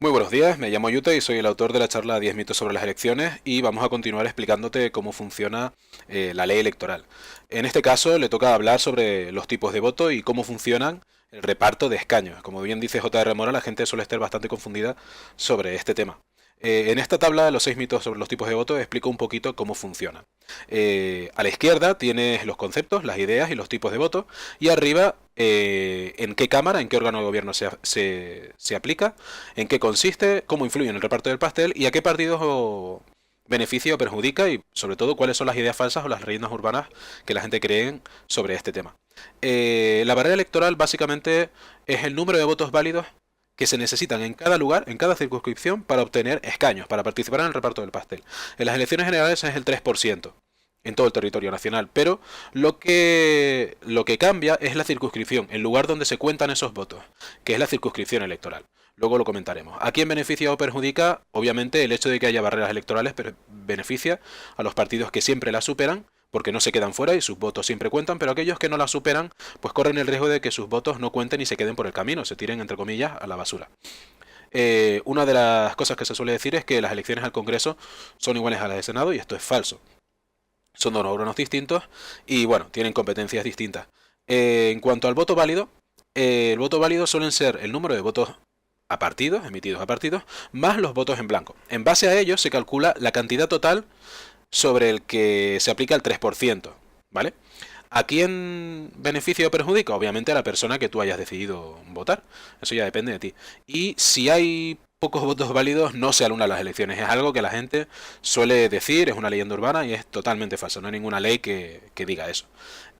Muy buenos días, me llamo Yuta y soy el autor de la charla 10 mitos sobre las elecciones y vamos a continuar explicándote cómo funciona la ley electoral. En este caso le toca hablar sobre los tipos de voto y cómo funcionan el reparto de escaños. Como bien dice J.R. Mora, la gente suele estar bastante confundida sobre este tema. En esta tabla de los 6 mitos sobre los tipos de voto explico un poquito cómo funciona. A la izquierda tienes los conceptos, las ideas y los tipos de voto y arriba en qué cámara, en qué órgano de gobierno se aplica, en qué consiste, cómo influye en el reparto del pastel y a qué partidos beneficia o perjudica y sobre todo cuáles son las ideas falsas o las leyendas urbanas que la gente cree sobre este tema. La barrera electoral básicamente es el número de votos válidos que se necesitan en cada lugar, en cada circunscripción, para obtener escaños, para participar en el reparto del pastel. En las elecciones generales es el 3% en todo el territorio nacional, pero lo que cambia es la circunscripción, el lugar donde se cuentan esos votos, que es la circunscripción electoral. Luego lo comentaremos. ¿A quién beneficia o perjudica? Obviamente el hecho de que haya barreras electorales beneficia a los partidos que siempre las superan, porque no se quedan fuera y sus votos siempre cuentan, pero aquellos que no las superan, pues corren el riesgo de que sus votos no cuenten y se queden por el camino, se tiren entre comillas a la basura. Una de las cosas que se suele decir es que las elecciones al Congreso son iguales a las de Senado y esto es falso. Son dos órganos distintos y bueno, tienen competencias distintas. En cuanto al voto válido, el voto válido suelen ser el número de votos a partidos, emitidos a partidos, más los votos en blanco. En base a ello se calcula la cantidad total sobre el que se aplica el 3%, ¿vale? ¿A quién beneficia o perjudica? Obviamente a la persona que tú hayas decidido votar. Eso ya depende de ti. Y si hay pocos votos válidos, no se anulan las elecciones. Es algo que la gente suele decir, es una leyenda urbana y es totalmente falso. No hay ninguna ley que diga eso.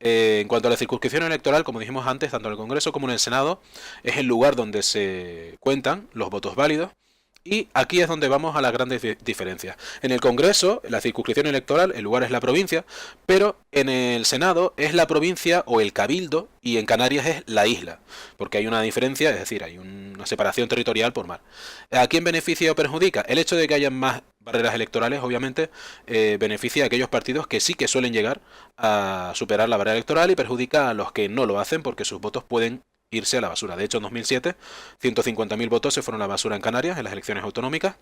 En cuanto a la circunscripción electoral, como dijimos antes, tanto en el Congreso como en el Senado, es el lugar donde se cuentan los votos válidos. Y aquí es donde vamos a las grandes diferencias. En el Congreso, la circunscripción electoral, el lugar es la provincia, pero en el Senado es la provincia o el cabildo y en Canarias es la isla, porque hay una diferencia, es decir, hay una separación territorial por mar. ¿A quién beneficia o perjudica? El hecho de que haya más barreras electorales, obviamente, beneficia a aquellos partidos que sí que suelen llegar a superar la barrera electoral y perjudica a los que no lo hacen porque sus votos pueden irse a la basura. De hecho, en 2007, 150.000 votos se fueron a la basura en Canarias en las elecciones autonómicas,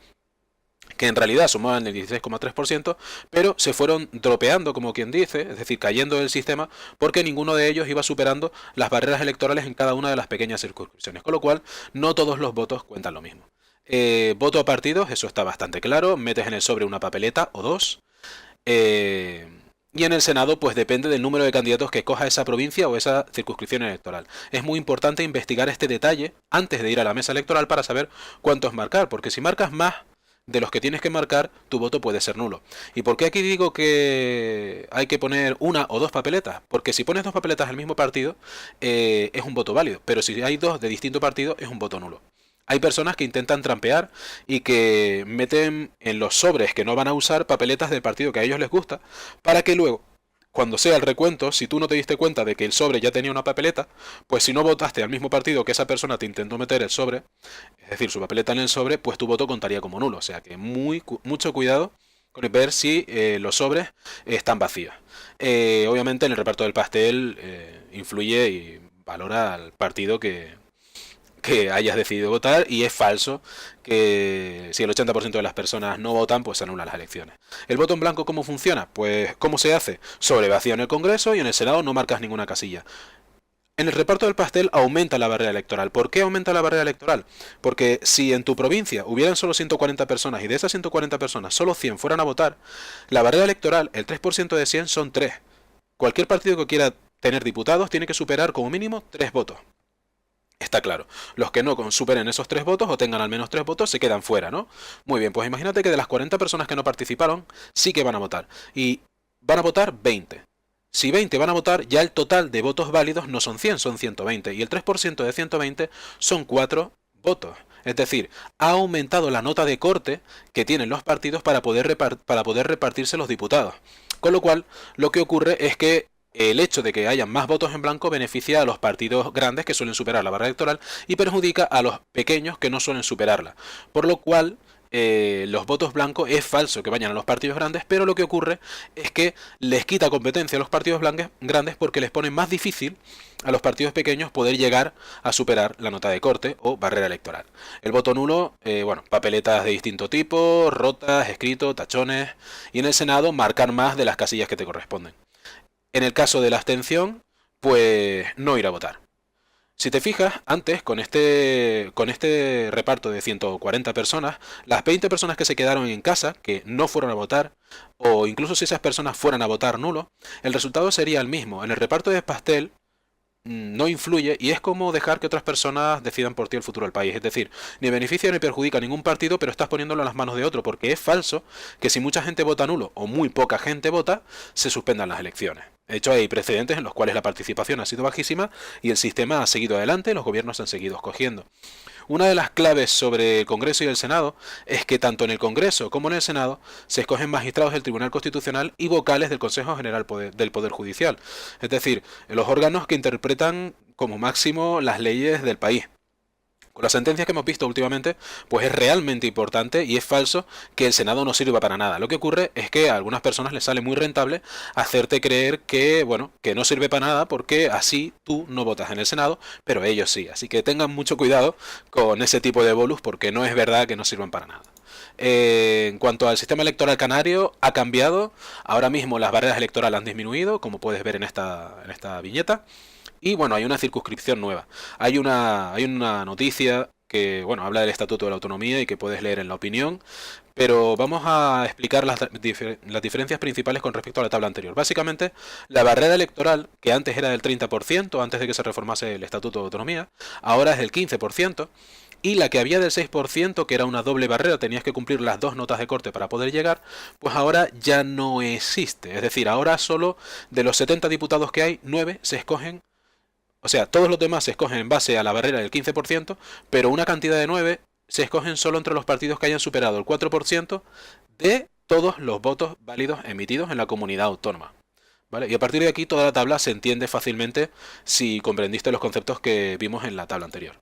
que en realidad sumaban el 16,3%, pero se fueron dropeando, como quien dice, es decir, cayendo del sistema, porque ninguno de ellos iba superando las barreras electorales en cada una de las pequeñas circunscripciones, con lo cual no todos los votos cuentan lo mismo. Voto a partidos, eso está bastante claro, metes en el sobre una papeleta o dos. Y en el Senado, pues depende del número de candidatos que coja esa provincia o esa circunscripción electoral. Es muy importante investigar este detalle antes de ir a la mesa electoral para saber cuántos marcar, porque si marcas más de los que tienes que marcar, tu voto puede ser nulo. ¿Y por qué aquí digo que hay que poner una o dos papeletas? Porque si pones dos papeletas al mismo partido, es un voto válido, pero si hay dos de distinto partido, es un voto nulo. Hay personas que intentan trampear y que meten en los sobres que no van a usar papeletas del partido que a ellos les gusta, para que luego, cuando sea el recuento, si tú no te diste cuenta de que el sobre ya tenía una papeleta, pues si no votaste al mismo partido que esa persona te intentó meter el sobre, es decir, su papeleta en el sobre, pues tu voto contaría como nulo. O sea que mucho cuidado con ver si los sobres están vacíos. Obviamente en el reparto del pastel influye y valora al partido que hayas decidido votar y es falso que si el 80% de las personas no votan, pues se anulan las elecciones. ¿El voto en blanco cómo funciona? Pues ¿cómo se hace? Sobre vacío en el Congreso y en el Senado no marcas ninguna casilla. En el reparto del pastel aumenta la barrera electoral. ¿Por qué aumenta la barrera electoral? Porque si en tu provincia hubieran solo 140 personas y de esas 140 personas solo 100 fueran a votar, la barrera electoral, el 3% de 100 son 3. Cualquier partido que quiera tener diputados tiene que superar como mínimo 3 votos. Está claro. Los que no superen esos 3 votos o tengan al menos 3 votos se quedan fuera, ¿no? Muy bien, pues imagínate que de las 40 personas que no participaron, sí que van a votar. Y van a votar 20. Si 20 van a votar, ya el total de votos válidos no son 100, son 120. Y el 3% de 120 son 4 votos. Es decir, ha aumentado la nota de corte que tienen los partidos para poder repartirse los diputados. Con lo cual, lo que ocurre es que el hecho de que haya más votos en blanco beneficia a los partidos grandes que suelen superar la barra electoral y perjudica a los pequeños que no suelen superarla. Por lo cual los votos blancos es falso que vayan a los partidos grandes, pero lo que ocurre es que les quita competencia a los partidos grandes porque les pone más difícil a los partidos pequeños poder llegar a superar la nota de corte o barrera electoral. El voto nulo, bueno, papeletas de distinto tipo, rotas, escrito, tachones, y en el Senado marcar más de las casillas que te corresponden. En el caso de la abstención, pues no ir a votar. Si te fijas, antes, con este reparto de 140 personas, las 20 personas que se quedaron en casa, que no fueron a votar, o incluso si esas personas fueran a votar nulo, el resultado sería el mismo. En el reparto de pastel no influye y es como dejar que otras personas decidan por ti el futuro del país. Es decir, ni beneficia ni perjudica a ningún partido, pero estás poniéndolo en las manos de otro, porque es falso que si mucha gente vota nulo o muy poca gente vota, se suspendan las elecciones. De hecho, hay precedentes en los cuales la participación ha sido bajísima y el sistema ha seguido adelante, los gobiernos han seguido escogiendo. Una de las claves sobre el Congreso y el Senado es que tanto en el Congreso como en el Senado se escogen magistrados del Tribunal Constitucional y vocales del Consejo General del Poder Judicial. Es decir, los órganos que interpretan como máximo las leyes del país. Con las sentencias que hemos visto últimamente, pues es realmente importante y es falso que el Senado no sirva para nada. Lo que ocurre es que a algunas personas les sale muy rentable hacerte creer que, bueno, que no sirve para nada porque así tú no votas en el Senado, pero ellos sí. Así que tengan mucho cuidado con ese tipo de bolus porque no es verdad que no sirvan para nada. En cuanto al sistema electoral canario, ha cambiado. Ahora mismo las barreras electorales han disminuido, como puedes ver en esta viñeta. Y bueno, hay una circunscripción nueva. Hay una noticia que, bueno, habla del Estatuto de la Autonomía y que puedes leer en la opinión, pero vamos a explicar las diferencias principales con respecto a la tabla anterior. Básicamente, la barrera electoral, que antes era del 30%, antes de que se reformase el Estatuto de Autonomía, ahora es del 15%, y la que había del 6%, que era una doble barrera, tenías que cumplir las dos notas de corte para poder llegar, pues ahora ya no existe. Es decir, ahora solo de los 70 diputados que hay, 9 se escogen. O sea, todos los demás se escogen en base a la barrera del 15%, pero una cantidad de 9 se escogen solo entre los partidos que hayan superado el 4% de todos los votos válidos emitidos en la comunidad autónoma. ¿Vale? Y a partir de aquí toda la tabla se entiende fácilmente si comprendiste los conceptos que vimos en la tabla anterior.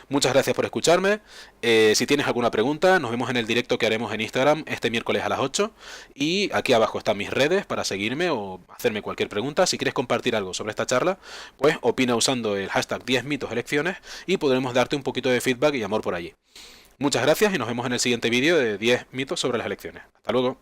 Muchas gracias por escucharme. Si tienes alguna pregunta, nos vemos en el directo que haremos en Instagram este miércoles a las 8. Y aquí abajo están mis redes para seguirme o hacerme cualquier pregunta. Si quieres compartir algo sobre esta charla, pues opina usando el hashtag 10 mitos elecciones y podremos darte un poquito de feedback y amor por allí. Muchas gracias y nos vemos en el siguiente vídeo de 10 mitos sobre las elecciones. Hasta luego.